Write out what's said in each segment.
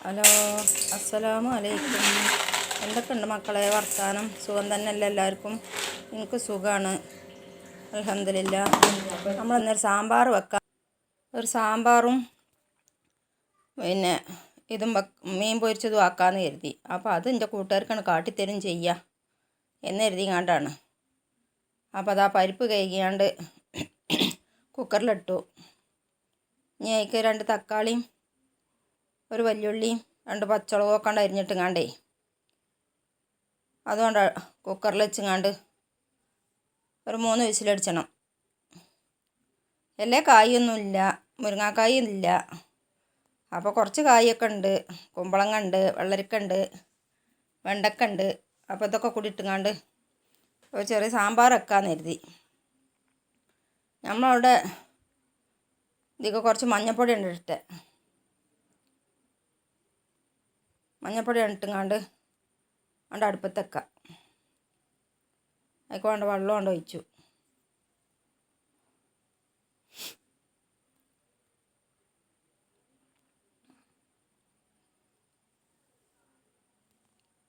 Hello, അസ്സലാമു അലൈക്കും. എന്തൊക്കെയുണ്ട് മക്കളെ വർത്താനം? സുഖം തന്നെയല്ലേ എല്ലാവർക്കും? എനിക്ക് സുഖമാണ്, അൽഹംദുലില്ലാ. നമ്മളന്നൊരു സാമ്പാർ വെക്കാം. ഒരു സാമ്പാറും പിന്നെ ഇതും മീൻ പൊരിച്ചതും ആക്കാമെന്ന് കരുതി. അപ്പോൾ അത് എൻ്റെ കൂട്ടുകാർക്കാണ് കാട്ടിത്തരും ചെയ്യുക എന്ന് കരുതി കണ്ടാണ്. അപ്പോൾ അതാ പരിപ്പ് കഴുകിയാണ്ട് കുക്കറിലിട്ടു. ഇനി അതിലേക്ക് 2 തക്കാളിയും ഒരു വല്യുള്ളിയും 2 പച്ചമുളകൊക്കെ കൊണ്ട് അരിഞ്ഞിട്ടുങ്ങാണ്ടേ അതുകൊണ്ട് കുക്കറിൽ വെച്ചുങ്ങാണ്ട് ഒരു 3 വിസിലടിച്ചണം. എല്ലാ കായൊന്നുമില്ല, മുരിങ്ങാക്കായും ഇല്ല. അപ്പോൾ കുറച്ച് കായൊക്കെ ഉണ്ട്. കുമ്പളങ്ങ ഉണ്ട്, വെള്ളരിക്ക ഉണ്ട്, വെണ്ടക്ക ഉണ്ട്. അപ്പോൾ ഇതൊക്കെ കൂടി ഇട്ടുങ്ങാണ്ട് ഒരു ചെറിയ സാമ്പാർ വെക്കാമെന്ന് കരുതി. നമ്മളവിടെ ഇതിലേക്ക് കുറച്ച് മഞ്ഞൾപ്പൊടി ഉണ്ട് ഇട്ടിട്ട്. മഞ്ഞൾപ്പൊടി ഇട്ടുങ്ങാണ്ട് അവിടെ അടുപ്പത്ത് വെക്കാം. അതിലേക്ക് വേണ്ട വെള്ളം കൊണ്ട് ഒഴിച്ചു.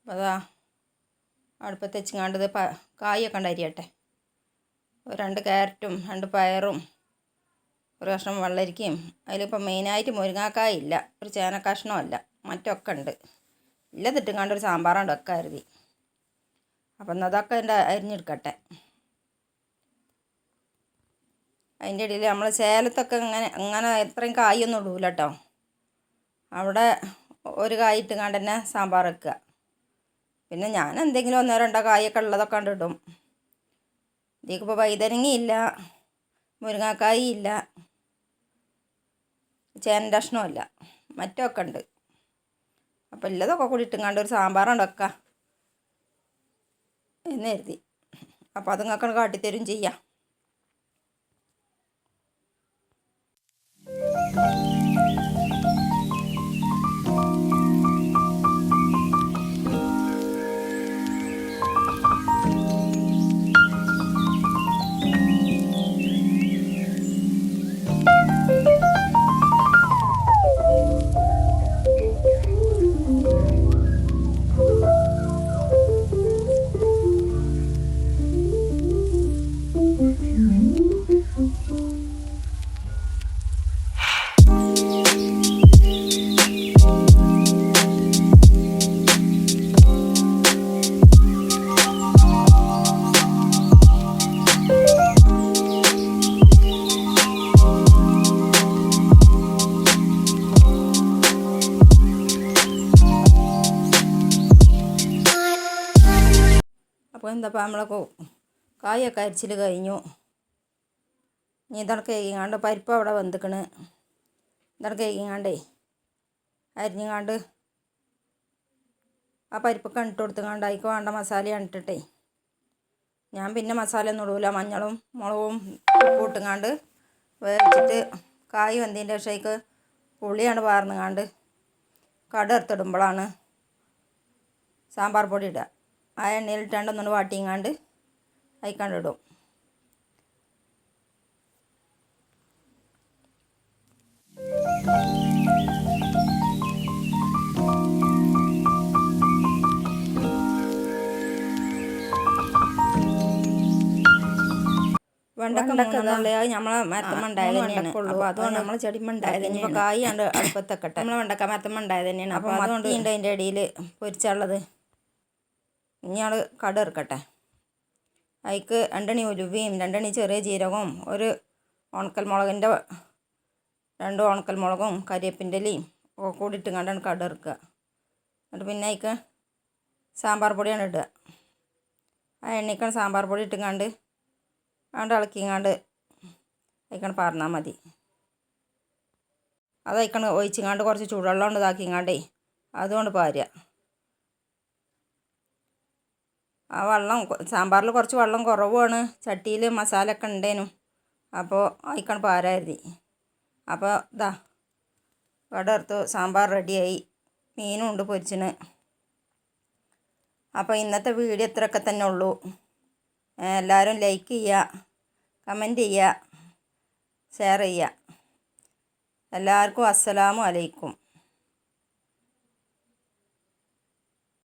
അപ്പോൾ അതാ അടുപ്പത്ത് വെച്ചുങ്ങാണ്ട് ഇത് കായൊക്കെ ഉണ്ട് അരിയട്ടെ. 2 ക്യാരറ്റും 2 പയറും ഒരു കഷ്ണം വെള്ളരിക്കയും. അതിലിപ്പോൾ മെയിനായിട്ട് മുരിങ്ങാക്കായ ഇല്ല, ഒരു ചേന കഷ്ണമല്ല, മറ്റൊക്കെ ഉണ്ട്. ഇല്ലതിട്ടുങ്ങാണ്ട് ഒരു സാമ്പാറാണ്ട് വെക്കാൻ കരുതി. അപ്പം എന്നതൊക്കെ എൻ്റെ അരിഞ്ഞെടുക്കട്ടെ. അതിൻ്റെ ഇടയിൽ നമ്മൾ സേലത്തൊക്കെ അങ്ങനെ എത്രയും കായൊന്നും ഇടൂല കേട്ടോ. അവിടെ ഒരു കായ് ഇട്ടുങ്ങാണ്ട് തന്നെ സാമ്പാർ വെക്കുക. പിന്നെ ഞാൻ എന്തെങ്കിലും 1-2 കായൊക്കെ ഉള്ളതൊക്കെ ഇടും. ഇതിപ്പോൾ വഴുതനങ്ങയില്ല, മുരിങ്ങാക്കായി ഇല്ല, ചേനൻ്റെ കഷ്ണമില്ല, മറ്റൊക്കെ ഉണ്ട്. അപ്പോൾ ഇല്ലതൊക്കെ കൂടി ഇട്ടുങ്ങാണ്ട് ഒരു സാമ്പാറാണ്ട് വെക്കാം എന്ന് കരുതി. അപ്പോൾ അത് നിങ്ങൾക്ക് കാട്ടിത്തരും ചെയ്യാം. അപ്പോൾ എന്താപ്പോൾ നമ്മളെ കായൊക്കെ അരിച്ചിൽ കഴിഞ്ഞു. ഇനി ഇതൊക്കെ കഴിക്കാണ്ട് പരിപ്പ് അവിടെ വെന്തിക്കണ്. ഇതൊക്കെ കഴിക്കാണ്ടേ അരിഞ്ഞുകാണ്ട് ആ പരിപ്പൊക്കെ ഇട്ട് കൊടുത്തുകൊണ്ട് അതിക്ക് വേണ്ട മസാല ഇട്ടിട്ടേ ഞാൻ പിന്നെ മസാല ഒന്നും ഇടൂല. മഞ്ഞളും മുളകും ഉപ്പും ഇട്ടുങ്ങാണ്ട് വേവിച്ചിട്ട് കായ് വെന്തതിൻ്റെ ശേഷം പുളിയാണ് പാർന്നുകാണ്ട് കടുക് സാമ്പാർ പൊടി ഇടുക. ആ എണ്ണയിലിട്ടാണ്ട് ഒന്നുകൊണ്ട് വാട്ടിങ്ങാണ്ട് അതിക്കാണ്ട് ഇടും. വെണ്ടക്ക നമ്മളെ മരത്തമ്മ ഉണ്ടായത് തന്നെയാണ്. അപ്പോൾ അതുകൊണ്ട് നമ്മൾ ചെടിമ്മ ഉണ്ടായത് തന്നെയാണ്. ഇപ്പോൾ കായ് ഉണ്ട് അടുപ്പത്തൊക്കെ നമ്മളെ വെണ്ടക്ക മരത്തമ്മ ഉണ്ടായത് തന്നെയാണ്. അപ്പോൾ അതുകൊണ്ട് ഉണ്ട് അതിൻ്റെ ഇടയിൽ പൊരിച്ചുള്ളത്. ഇനി ഞങ്ങൾ കടുക് ഇറക്കട്ടെ. അതിക്ക് 2 അണി ഉലുവയും 2 അണി ചെറിയ ജീരകവും 2 ഉണക്കൽമുളകും കരിവേപ്പിൻ്റെ ഇലയും ഒക്കെ കൂടി ഇട്ടുകൊണ്ടാണ് കടുക് ഇറക്കുക. എന്നിട്ട് പിന്നെ അതിക്ക് സാമ്പാർ പൊടിയാണ് ഇടുക. ആ എണ്ണയ്ക്കാണ് സാമ്പാർ പൊടി ഇട്ടുകൊണ്ട് അവിടെ ഇളക്കിങ്ങാണ്ട് അതിക്കാണ് പാർന്നാൽ മതി. അത് അതിക്കാണ് ഒഴിച്ചിങ്ങാണ്ട് കുറച്ച് ചൂടുവെള്ളം കൊണ്ട് ഇതാക്കിങ്ങാണ്ടേ അതുകൊണ്ട് പാരുക. ആ വെള്ളം സാമ്പാറിൽ കുറച്ച് വെള്ളം കുറവാണ്. ചട്ടിയിൽ മസാല ഒക്കെ ഉണ്ടേനും. അപ്പോൾ അതിക്കാണ് പാരാതി. അപ്പോൾ ഇതാ വടർത്ത് സാമ്പാർ റെഡിയായി. മീനും ഉണ്ട് പൊരിച്ചിന്. അപ്പോൾ ഇന്നത്തെ വീഡിയോ ഇത്രയൊക്കെ തന്നെ ഉള്ളൂ. എല്ലാവരും ലൈക്ക് ചെയ്യുക, കമൻറ്റ് ചെയ്യുക, ഷെയർ ചെയ്യുക. എല്ലാവർക്കും അസ്സലാമു അലൈക്കും.